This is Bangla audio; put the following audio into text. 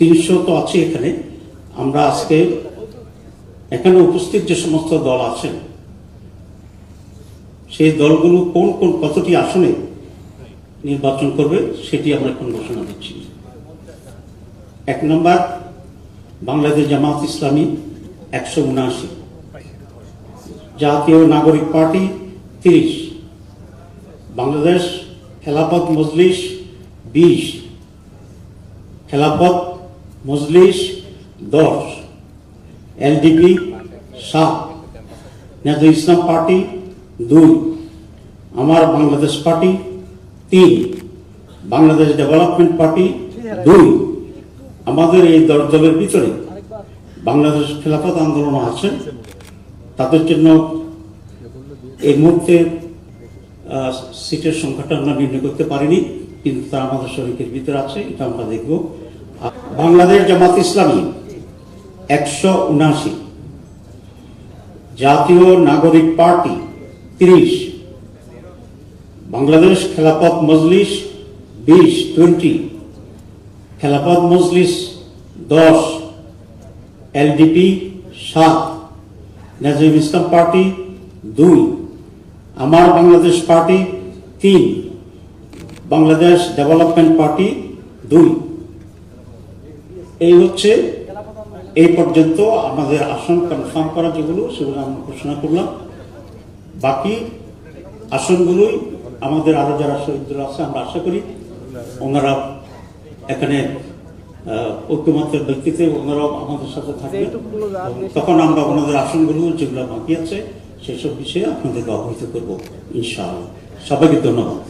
300 তো আছে এখানে। আমরা আজকে এখানে উপস্থিত যে সমস্ত দল আছেন সেই দলগুলো কোন কোন কতটি আসনে নির্বাচন করবে সেটি আমরা এখন ঘোষণা দিচ্ছি। 1 নম্বর বাংলাদেশ জামাত ইসলামী 179, জাতীয় নাগরিক party 30, Bangladesh Khelafat Majlis 20, Khelafat Majlis 10, LDP 7, nasal ইসলাম পার্টি 2, আমার Bangladesh party 3, Bangladesh development party 2। আমাদের এই দলের ভিতরে বাংলাদেশ খেলাফত আন্দোলন আছেন, তাদের জন্য এই মুহূর্তে সিটের সংখ্যাটা আমরা নির্ণয় করতে পারিনি, কিন্তু তারা আমাদের শরীরের ভিতরে আছে, এটা আমরা দেখব। বাংলাদেশ জামাত ইসলামী 179, জাতীয় নাগরিক party 30, Bangladesh Khelafat Majlis 20, Khelafat Majlis 10, LDP 7, nasal ইসলাম পার্টি 2, আমার Bangladesh party 3, Bangladesh development party 2। এই হচ্ছে এই পর্যন্ত আমাদের আসন কনফার্ম করা যেগুলো, সেগুলো আমরা ঘোষণা করলাম। বাকি আসনগুলোই আমাদের আরো যারা শহীদরা আছে আমরা আশা করি ওনারা এখানে ঐক্যমত্যের ভিত্তিতে ওনারাও আমাদের সাথে থাকবে, তখন আমরা ওনাদের আসনগুলো যেগুলো বাকি আছে সেসব বিষয়ে আপনাদেরকে অবহিত করবো ইনশাআল্লাহ। সবাইকে ধন্যবাদ।